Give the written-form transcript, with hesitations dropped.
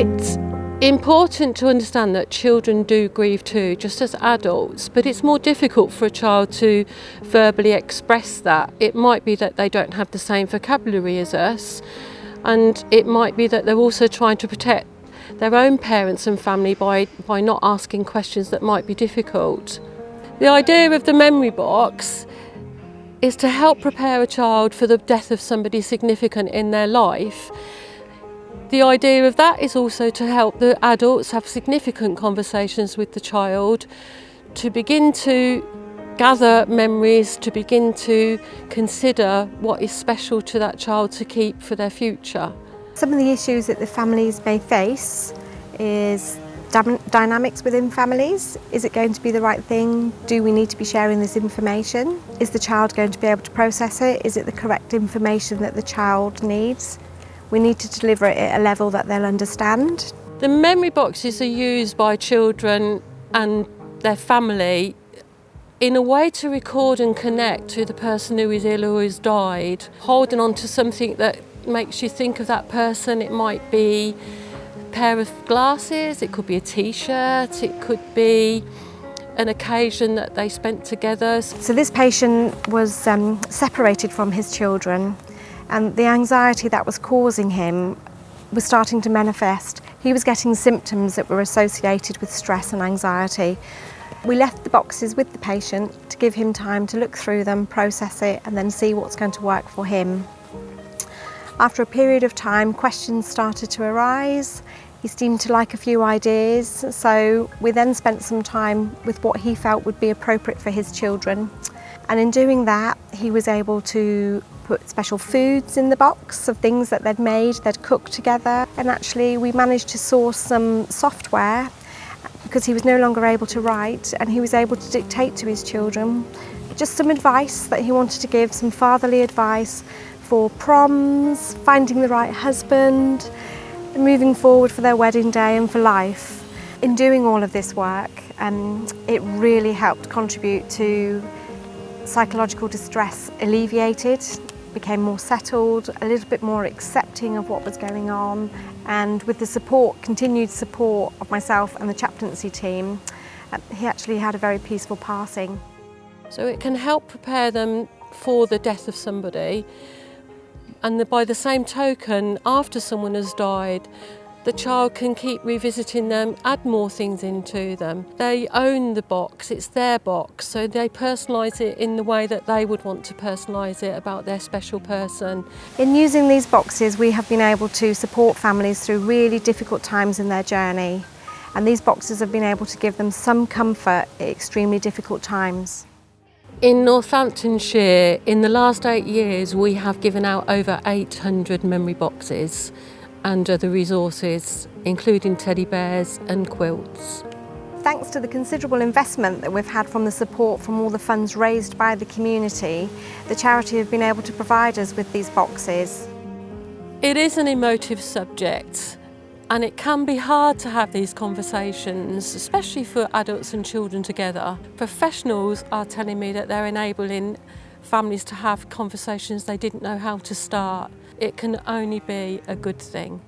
It's important to understand that children do grieve too, just as adults, but it's more difficult for a child to verbally express that. It might be that they don't have the same vocabulary as us, and it might be that they're also trying to protect their own parents and family by not asking questions that might be difficult. The idea of the memory box is to help prepare a child for the death of somebody significant in their life. The idea of that is also to help the adults have significant conversations with the child, to begin to gather memories, to begin to consider what is special to that child to keep for their future. Some of the issues that the families may face is dynamics within families. Is it going to be the right thing? Do we need to be sharing this information? Is the child going to be able to process it? Is it the correct information that the child needs? We need to deliver it at a level that they'll understand. The memory boxes are used by children and their family in a way to record and connect to the person who is ill or has died, holding on to something that makes you think of that person. It might be a pair of glasses, it could be a t-shirt, it could be an occasion that they spent together. So this patient was separated from his children, and the anxiety that was causing him was starting to manifest. He was getting symptoms that were associated with stress and anxiety. We left the boxes with the patient to give him time to look through them, process it, and then see what's going to work for him. After a period of time, questions started to arise. He seemed to like a few ideas, so we then spent some time with what he felt would be appropriate for his children. And in doing that, he was able to put special foods in the box of things that they'd made, they'd cooked together. And actually we managed to source some software because he was no longer able to write, and he was able to dictate to his children just some advice that he wanted to give, some fatherly advice for proms, finding the right husband, and moving forward for their wedding day and for life. In doing all of this work, it really helped contribute to psychological distress alleviated, became more settled, a little bit more accepting of what was going on, and with the support, continued support of myself and the chaplaincy team, he actually had a very peaceful passing. So it can help prepare them for the death of somebody, and by the same token, after someone has died, the child can keep revisiting them, add more things into them. They own the box, it's their box, so they personalise it in the way that they would want to personalise it about their special person. In using these boxes, we have been able to support families through really difficult times in their journey, and these boxes have been able to give them some comfort at extremely difficult times. In Northamptonshire, in the last 8 years, we have given out over 800 memory boxes and other resources, including teddy bears and quilts. Thanks to the considerable investment that we've had from the support from all the funds raised by the community, the charity have been able to provide us with these boxes. It is an emotive subject, and it can be hard to have these conversations, especially for adults and children together. Professionals are telling me that they're enabling families to have conversations they didn't know how to start. It can only be a good thing.